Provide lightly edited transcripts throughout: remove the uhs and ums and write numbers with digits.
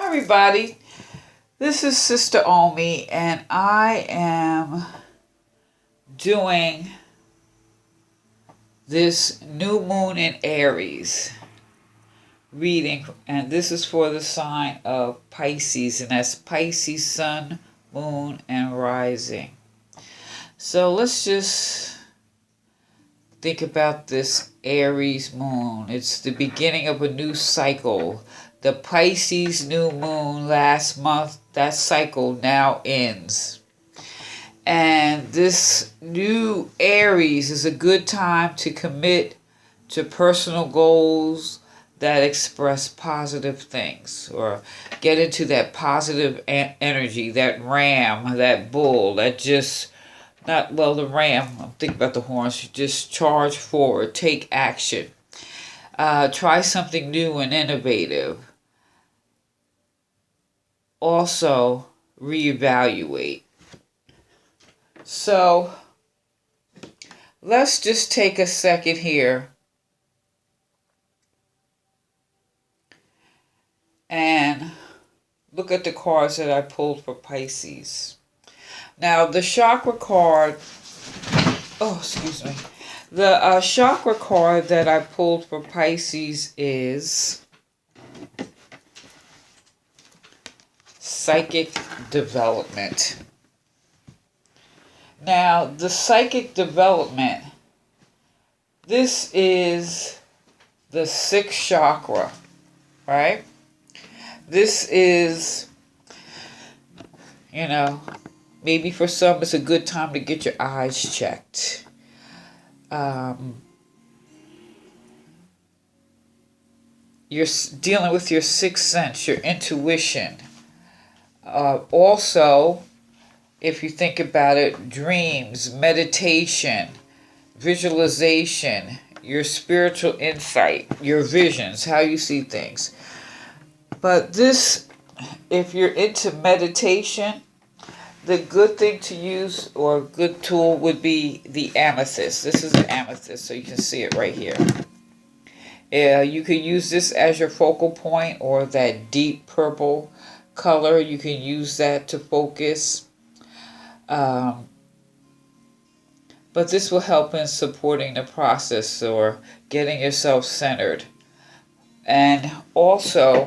everybody, this is Sister Omi, and I am doing this new moon in Aries reading, and this is for the sign of Pisces, and that's Pisces sun, moon, and rising. So let's just think about this Aries moon. It's the beginning of a new cycle. The Pisces new moon last month, that cycle now ends. And this new Aries is a good time to commit to personal goals that express positive things, or get into that positive energy, that ram, that bull, that just, not, well, the ram, I'm thinking about the horns, just charge forward, take action. Try something new and innovative. Also, reevaluate. So, let's just take a second here and look at the cards that I pulled for Pisces. Now, the chakra card, the chakra card that I pulled for Pisces is psychic development. Now, the psychic development, this is the sixth chakra, right? This is, maybe for some it's a good time to get your eyes checked. You're dealing with your sixth sense, your intuition. Also, if you think about it, dreams, meditation, visualization, your spiritual insight, your visions, how you see things. But this, if you're into meditation, the good thing to use or a good tool would be the amethyst. This is an amethyst, so you can see it right here. You could use this as your focal point, or that deep purple color. You can use that to focus. But this will help in supporting the process or getting yourself centered. And also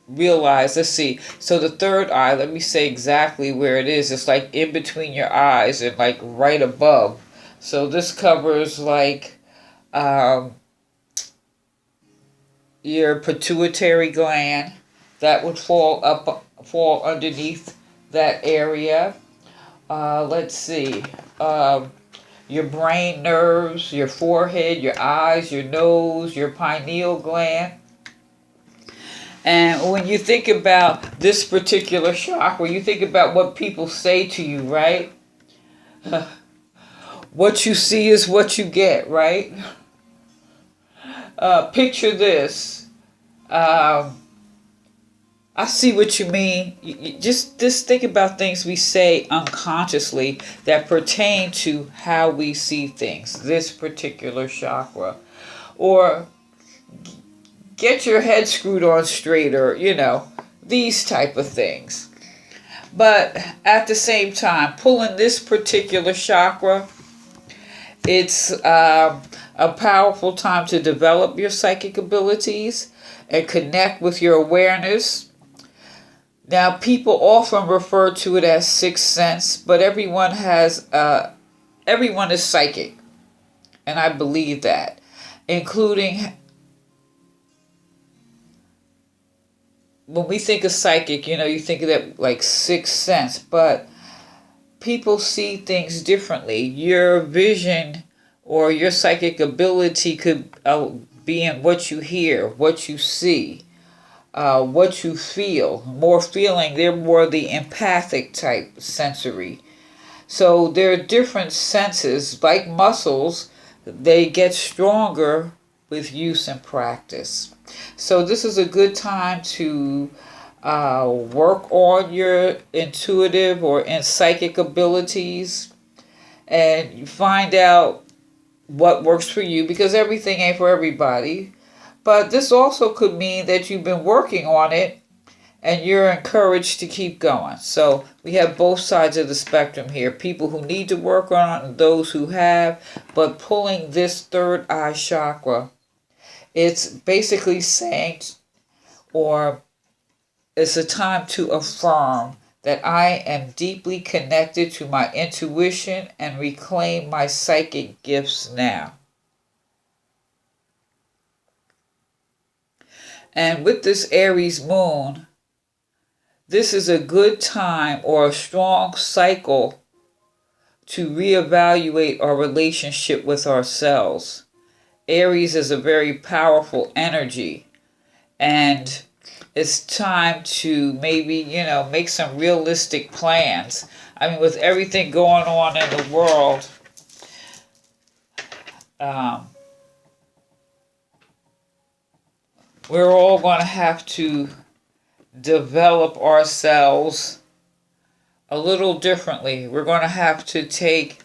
realize, let's see, so the third eye, let me say exactly where it is. It's like in between your eyes and like right above. So this covers like your pituitary gland. That would fall underneath that area. Let's see, your brain nerves, your forehead, your eyes, your nose, your pineal gland. And when you think about this particular chakra, you think about what people say to you, right? What you see is what you get, right? Picture this. I see what you mean. You just think about things we say unconsciously that pertain to how we see things, this particular chakra. Or get your head screwed on straight, or, these type of things. But at the same time, pulling this particular chakra, it's a powerful time to develop your psychic abilities and connect with your awareness. Now, people often refer to it as sixth sense, but everyone is psychic, and I believe that, including, when we think of psychic, you think of that like sixth sense, but people see things differently. Your vision or your psychic ability could be in what you hear, what you see, what you feel. More feeling, they're more the empathic type sensory. So there are different senses, like muscles, they get stronger with use and practice. So this is a good time to work on your intuitive or psychic abilities and find out what works for you, because everything ain't for everybody. But this also could mean that you've been working on it and you're encouraged to keep going. So we have both sides of the spectrum here. People who need to work on it and those who have. But pulling this third eye chakra, it's basically saying, or it's a time to affirm that I am deeply connected to my intuition and reclaim my psychic gifts now. And with this Aries moon, this is a good time or a strong cycle to reevaluate our relationship with ourselves. Aries is a very powerful energy, and it's time to maybe, make some realistic plans. I mean, with everything going on in the world, we're all going to have to develop ourselves a little differently. We're going to have to take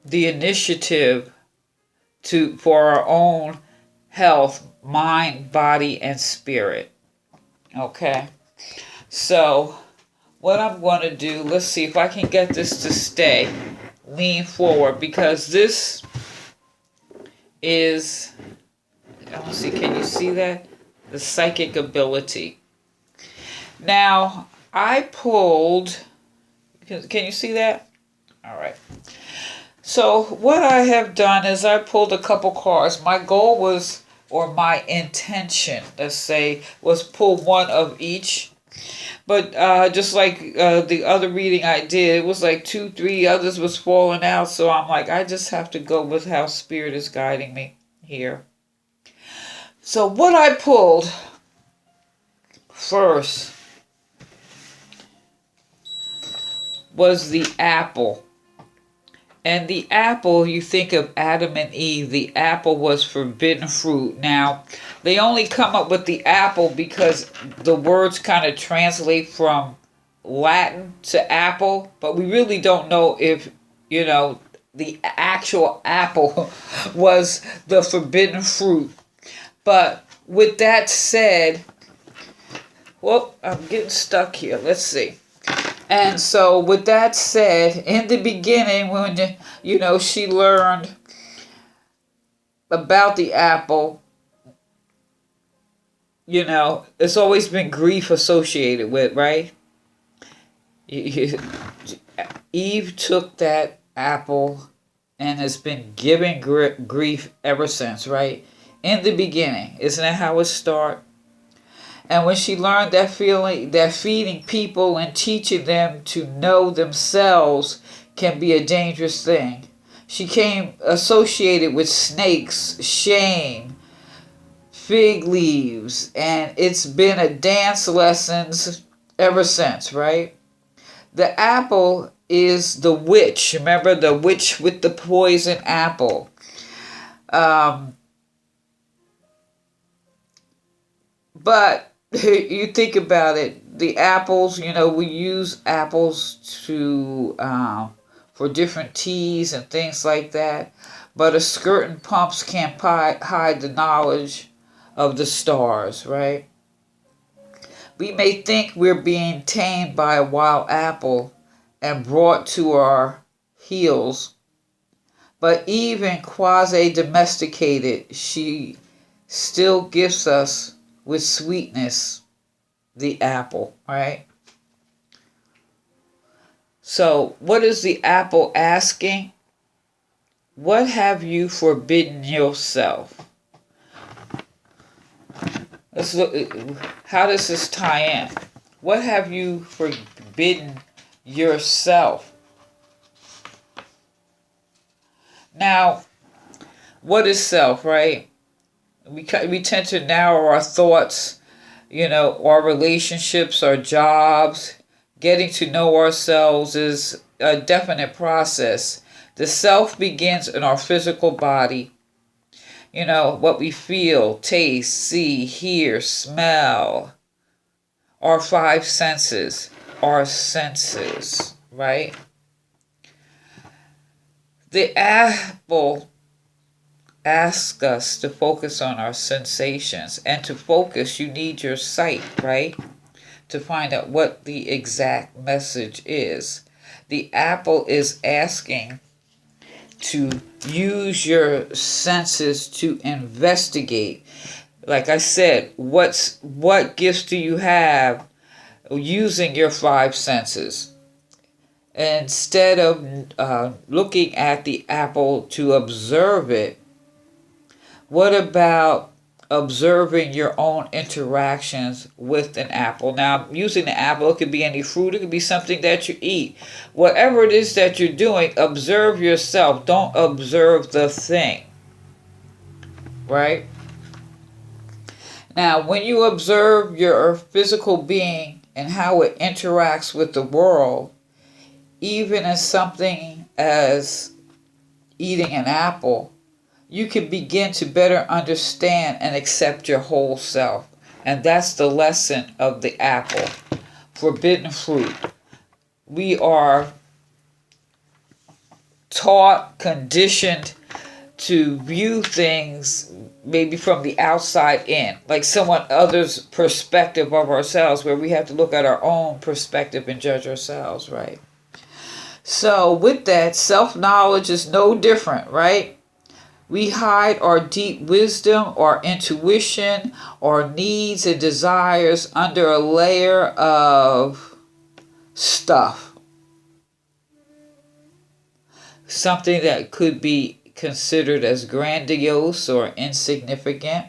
the initiative for our own health, mind, body, and spirit. Okay? So, what I'm going to do, let's see if I can get this to stay. Lean forward, because this is, let's see, can you see that? The psychic ability. Now, I pulled, can you see that? All right. So what I have done is I pulled a couple cards. My goal was, or my intention, let's say, was pull one of each. But just like the other reading I did, it was like 2, 3 others was falling out. So I'm like, I just have to go with how Spirit is guiding me here. So what I pulled first was the apple. And the apple, you think of Adam and Eve, the apple was forbidden fruit. Now, they only come up with the apple because the words kind of translate from Latin to apple, but we really don't know if, the actual apple was the forbidden fruit. But with that said, well, I'm getting stuck here. Let's see. And so with that said, in the beginning, when, she learned about the apple, it's always been grief associated with, right? Eve took that apple and has been giving grief ever since, right? In the beginning, isn't that how it started? And when she learned that feeding people and teaching them to know themselves can be a dangerous thing, she came associated with snakes, shame, fig leaves, and it's been a dance lessons ever since, right? The apple is the witch. Remember the witch with the poison apple. But you think about it, the apples, we use apples to for different teas and things like that. But a skirt and pumps can't hide the knowledge of the stars, right? We may think we're being tamed by a wild apple and brought to our heels, but even quasi-domesticated, she still gives us with sweetness the apple, right? So what is the apple asking? What have you forbidden yourself? Let's look. How does this tie in? What have you forbidden yourself? Now, what is self, right? We tend to narrow our thoughts, our relationships, our jobs. Getting to know ourselves is a definite process. The self begins in our physical body. What we feel, taste, see, hear, smell. Our 5 senses. Our senses, right? The apple ask us to focus on our sensations. And to focus, you need your sight, right? To find out what the exact message is. The apple is asking to use your senses to investigate. Like I said, what gifts do you have using your five senses? Instead of looking at the apple to observe it, what about observing your own interactions with an apple? Now, using the apple, it could be any fruit, it could be something that you eat. Whatever it is that you're doing, observe yourself. Don't observe the thing. Right? Now, when you observe your physical being and how it interacts with the world, even as something as eating an apple, you can begin to better understand and accept your whole self. And that's the lesson of the apple. Forbidden fruit. We are taught, conditioned to view things maybe from the outside in, like someone other's perspective of ourselves, where we have to look at our own perspective and judge ourselves, right? So with that, self-knowledge is no different, right? We hide our deep wisdom, our intuition, our needs and desires under a layer of stuff. Something that could be considered as grandiose or insignificant.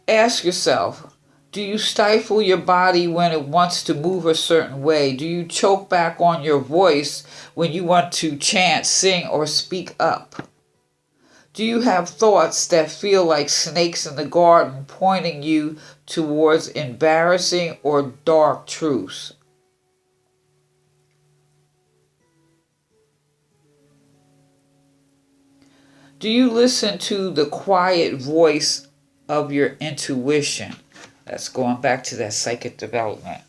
Ask yourself, do you stifle your body when it wants to move a certain way? Do you choke back on your voice when you want to chant, sing, or speak up? Do you have thoughts that feel like snakes in the garden pointing you towards embarrassing or dark truths? Do you listen to the quiet voice of your intuition? That's going back to that psychic development.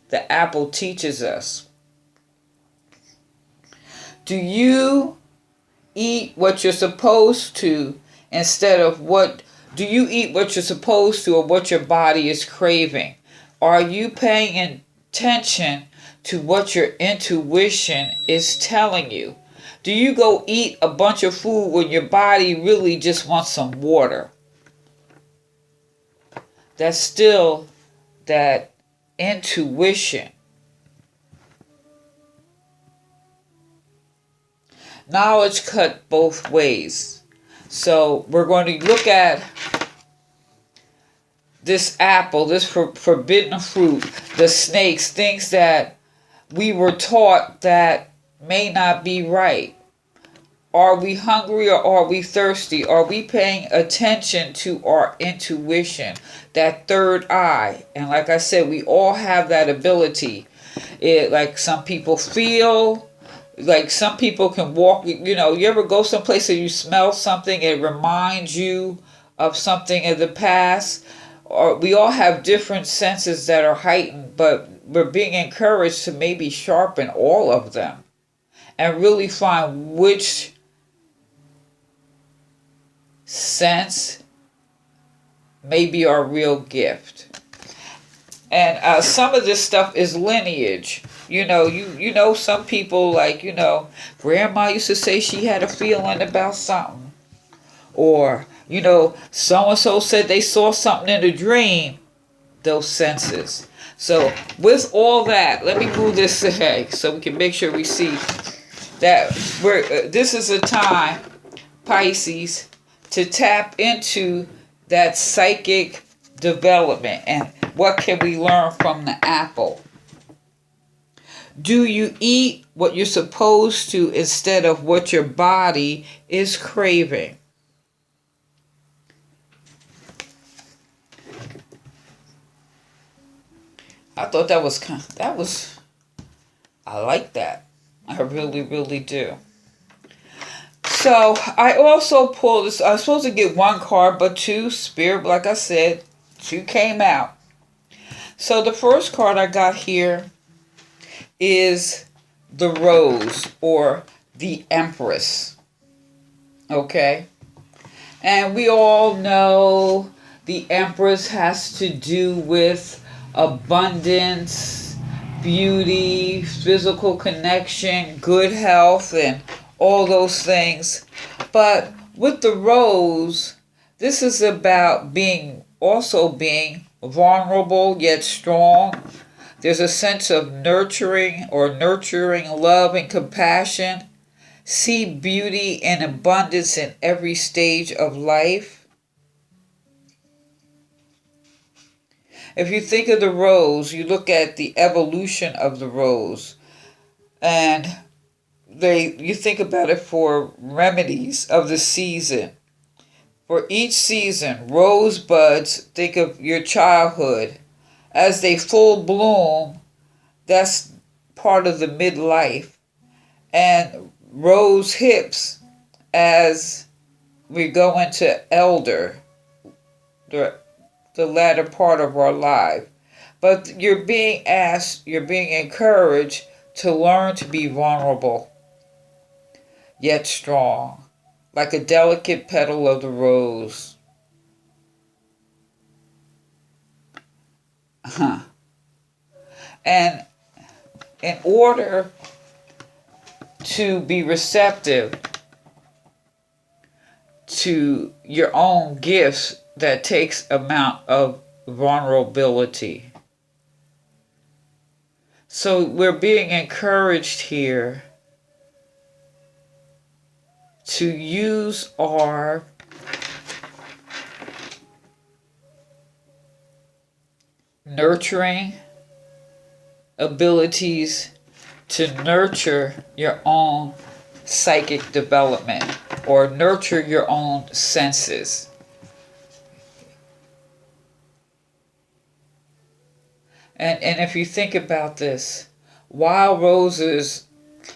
The apple teaches us. Do you eat what you're supposed to instead of what... Do you eat what you're supposed to or what your body is craving? Are you paying attention to what your intuition is telling you? Do you go eat a bunch of food when your body really just wants some water? That's still that intuition. Knowledge cut both ways. So we're going to look at this apple, this forbidden fruit, the snakes, things that we were taught that may not be right. Are we hungry or are we thirsty? Are we paying attention to our intuition, that third eye? And like I said, we all have that ability. Like some people feel, like some people can walk, you ever go someplace and you smell something, it reminds you of something in the past. Or we all have different senses that are heightened, but we're being encouraged to maybe sharpen all of them and really find which sense may be our real gift. And some of this stuff is lineage. You know, some people, like, grandma used to say she had a feeling about something. Or, so-and-so said they saw something in a dream. Those senses. So with all that, let me move this ahead so we can make sure we see that this is a time, Pisces, to tap into that psychic development. And what can we learn from the apple? Do you eat what you're supposed to instead of what your body is craving? I thought I like that. I really, really do. So I also pulled this. I was supposed to get one card, but two. Spirit, like I said, two came out. So the first card I got here is the Rose, or the Empress. Okay? And we all know the Empress has to do with abundance, beauty, physical connection, good health, and all those things. But with the Rose, this is about being vulnerable yet strong. There's a sense of nurturing love and compassion. See beauty and abundance in every stage of life. If you think of the rose, you look at the evolution of the rose, and you think about it for remedies of the season. For each season, rosebuds, think of your childhood. As they full bloom, that's part of the midlife. And rose hips as we go into elder, the latter part of our life. But you're being encouraged to learn to be vulnerable, yet strong, like a delicate petal of the rose. And in order to be receptive to your own gifts, that takes amount of vulnerability. So we're being encouraged here to use our nurturing abilities to nurture your own psychic development or nurture your own senses. And if you think about this, wild roses,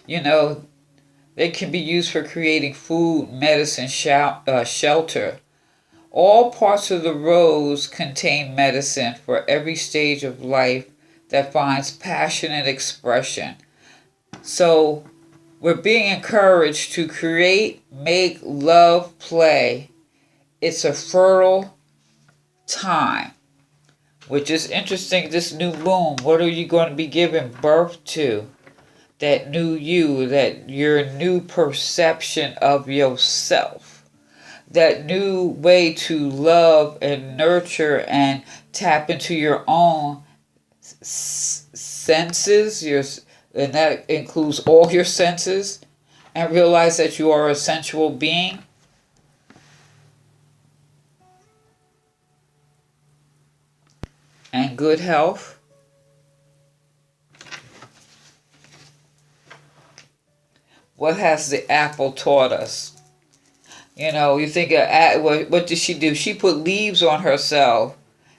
they can be used for creating food, medicine, shelter. All parts of the rose contain medicine for every stage of life that finds passionate expression. So we're being encouraged to create, make, love, play. It's a fertile time, which is interesting. This new moon, what are you going to be giving birth to? That new you, that your new perception of yourself, that new way to love and nurture and tap into your own senses, and that includes all your senses, and realize that you are a sensual being. And good health. What has the apple taught us? You think what did she do? She put leaves on herself.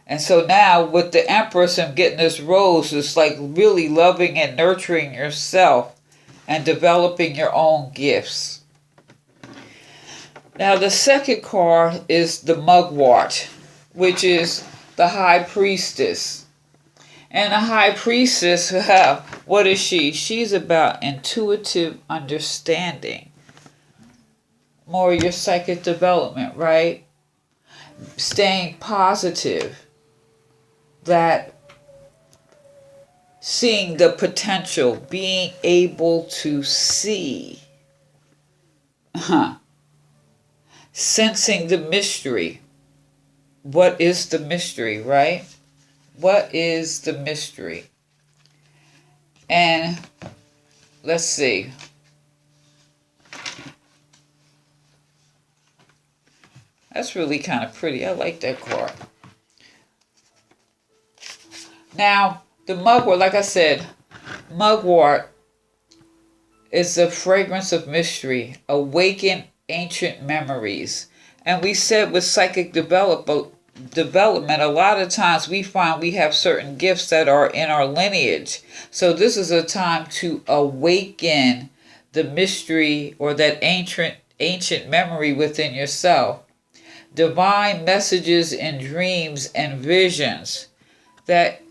And so now with the Empress and getting this rose, it's like really loving and nurturing yourself and developing your own gifts. Now the second card is the Mugwort, which is the High Priestess. And the High Priestess, what is she? She's about intuitive understanding. More your psychic development, right? Staying positive. That seeing the potential, being able to see. Sensing the mystery. What is the mystery, right? What is the mystery? And let's see. That's really kind of pretty. I like that card. Now, the mugwort, like I said, mugwort is the fragrance of mystery, awaken ancient memories. And we said with psychic development, a lot of times we find we have certain gifts that are in our lineage. So this is a time to awaken the mystery or that ancient memory within yourself. Divine messages in dreams and visions that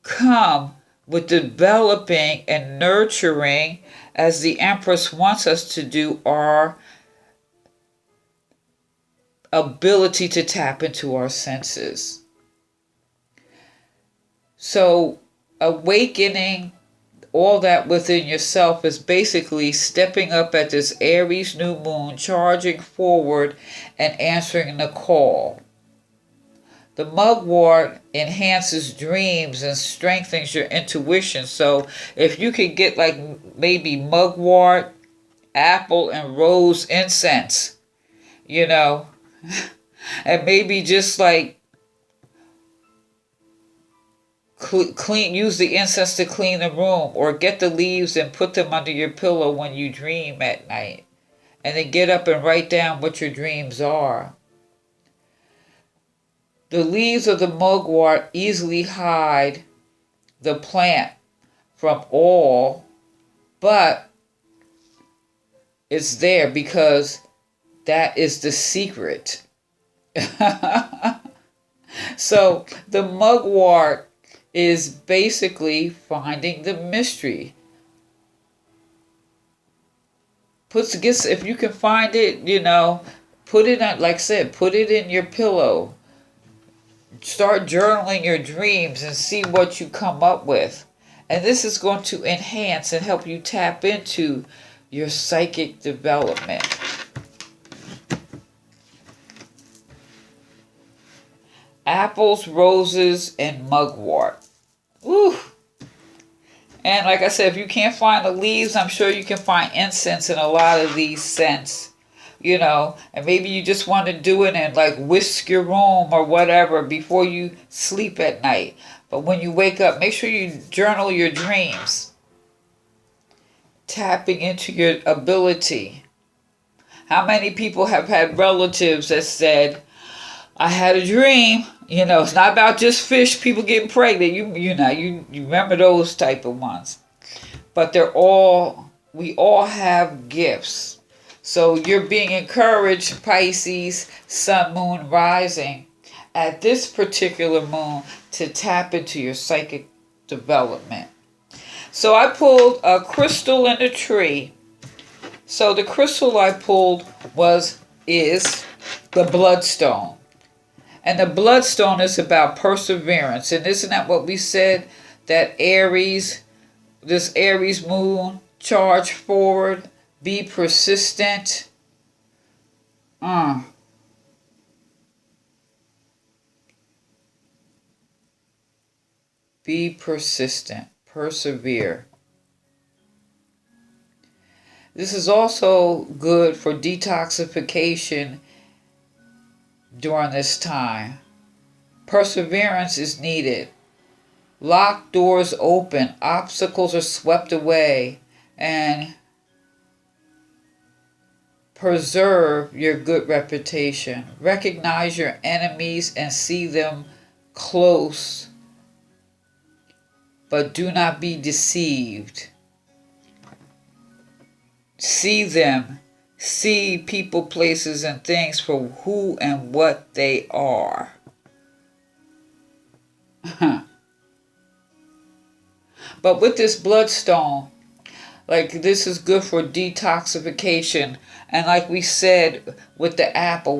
come with developing and nurturing, as the Empress wants us to do, our ability to tap into our senses. So awakening all that within yourself is basically stepping up at this Aries new moon, charging forward and answering the call. The mugwort enhances dreams and strengthens your intuition. So if you could get like maybe mugwort, apple, and rose incense, and maybe just like use the incense to clean the room, or get the leaves and put them under your pillow when you dream at night, and then get up and write down what your dreams are. The leaves of the mugwort easily hide the plant from all, but it's there because that is the secret. So the mugwort is basically finding the mystery. If you can find it, put it on, like I said, put it in your pillow. Start journaling your dreams and see what you come up with. And this is going to enhance and help you tap into your psychic development. Apples, roses, and mugwort. Woo! And like I said, if you can't find the leaves, I'm sure you can find incense in a lot of these scents. And maybe you just want to do it and like whisk your room or whatever before you sleep at night. But when you wake up, make sure you journal your dreams. Tapping into your ability. How many people have had relatives that said, I had a dream. It's not about just fish, people getting pregnant. You remember those type of ones. But we all have gifts. So you're being encouraged, Pisces, sun, moon, rising, at this particular moon to tap into your psychic development. So I pulled a crystal in a tree. So the crystal I pulled is the bloodstone. And the bloodstone is about perseverance. And isn't that what we said? That this Aries moon, charge forward. Be persistent. Be persistent. Persevere. This is also good for detoxification during this time. Perseverance is needed. Locked doors open. Obstacles are swept away. And preserve your good reputation. Recognize your enemies and see them close, but do not be deceived. See them. See people, places, and things for who and what they are. But with this bloodstone, like this is good for detoxification. And like we said with the apple,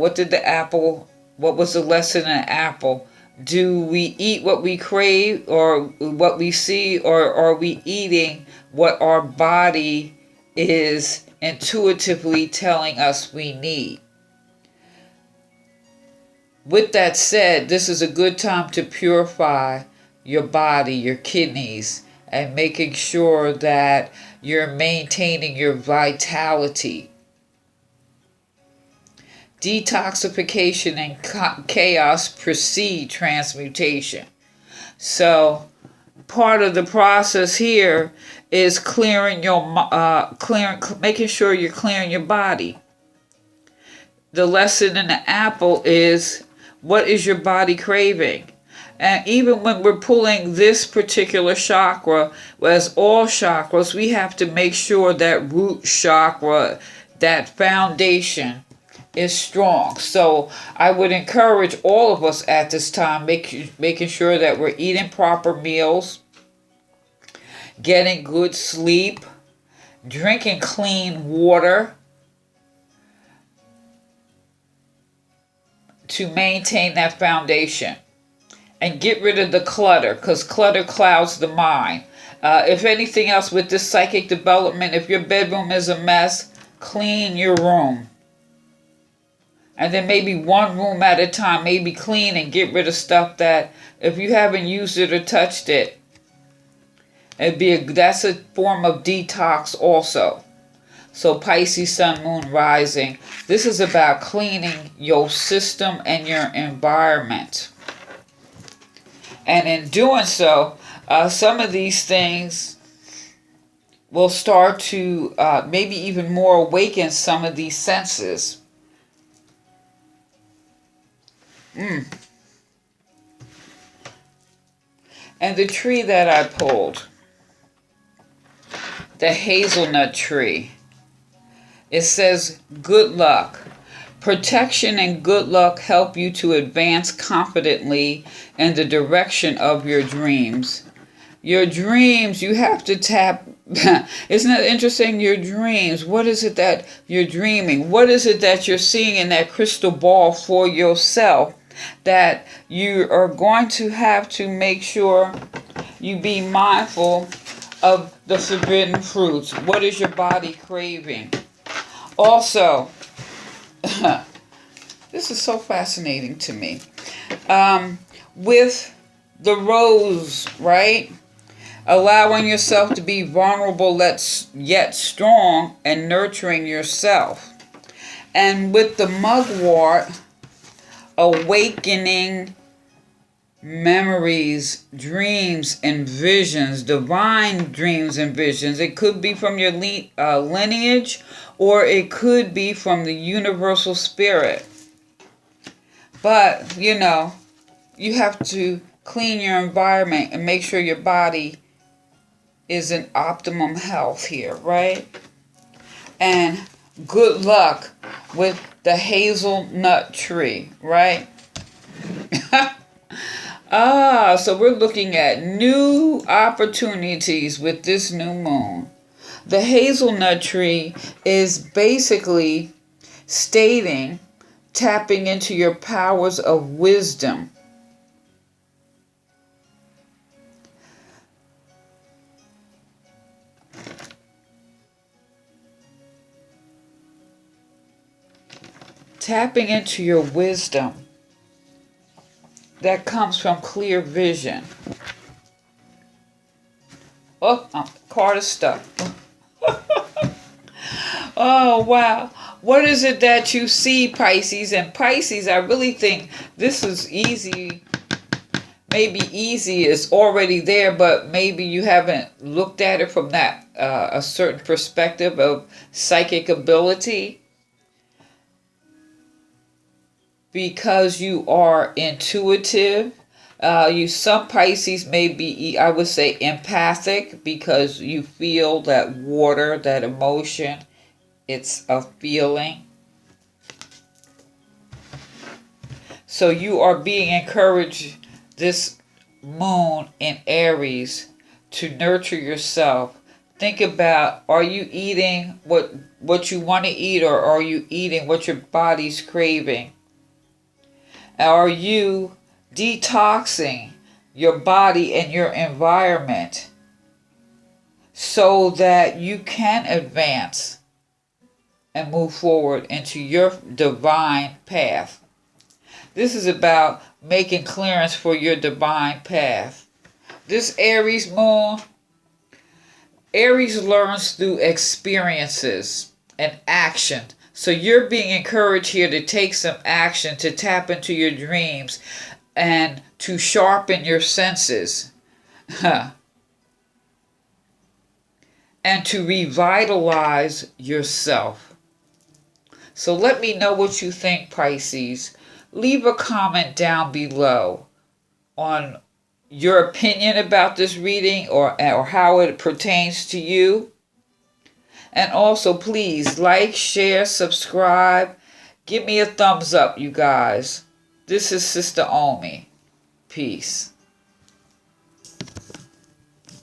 what was the lesson in the apple? Do we eat what we crave or what we see, or are we eating what our body is intuitively telling us we need? With that said, this is a good time to purify your body, your kidneys, and making sure that you're maintaining your vitality. Detoxification and chaos precede transmutation. So part of the process here is making sure you're clearing your body. The lesson in the apple is, what is your body craving? And even when we're pulling this particular chakra, as all chakras, we have to make sure that root chakra, that foundation, is strong. So I would encourage all of us at this time, making sure that we're eating proper meals, getting good sleep, drinking clean water, to maintain that foundation. And get rid of the clutter, because clutter clouds the mind. If anything else with this psychic development, if your bedroom is a mess, clean your room. And then maybe one room at a time, maybe clean and get rid of stuff that, if you haven't used it or touched it, that's a form of detox also. So Pisces, Sun, Moon, Rising. This is about cleaning your system and your environment. And in doing so, some of these things will start to maybe even more awaken some of these senses. And the tree that I pulled, the hazelnut tree, it says good luck. Protection and good luck help you to advance confidently in the direction of your dreams. Your dreams, you have to tap. Isn't that interesting? Your dreams. What is it that you're dreaming? What is it that you're seeing in that crystal ball for yourself that you are going to have to make sure you be mindful of the forbidden fruits? What is your body craving? Also, this is so fascinating to me. With the rose, right? Allowing yourself to be vulnerable yet strong and nurturing yourself. And with the mugwort, awakening memories, dreams, and visions, divine dreams and visions. It could be from your lineage, or it could be from the universal spirit. But, you have to clean your environment and make sure your body is in optimum health here, right? And good luck with the hazelnut tree, right? So we're looking at new opportunities with this new moon. The hazelnut tree is basically stating tapping into your powers of wisdom. Tapping into your wisdom that comes from clear vision. Oh, card is stuck. Oh, wow. What is it that you see, Pisces? And Pisces, I really think this is easy. Maybe easy is already there, but maybe you haven't looked at it from that a certain perspective of psychic ability. Because you are intuitive. Some Pisces may be, I would say, empathic, because you feel that water, that emotion. It's a feeling. So you are being encouraged this moon in Aries to nurture yourself. Think about, are you eating what you want to eat, or are you eating what your body's craving? Are you detoxing your body and your environment so that you can advance and move forward into your divine path? This is about making clearance for your divine path. This Aries moon, Aries learns through experiences and action. So you're being encouraged here to take some action, to tap into your dreams, and to sharpen your senses. And to revitalize yourself. So let me know what you think, Pisces. Leave a comment down below on your opinion about this reading, or how it pertains to you. And also, please like, share, subscribe. Give me a thumbs up, you guys. This is Sister Omi. Peace.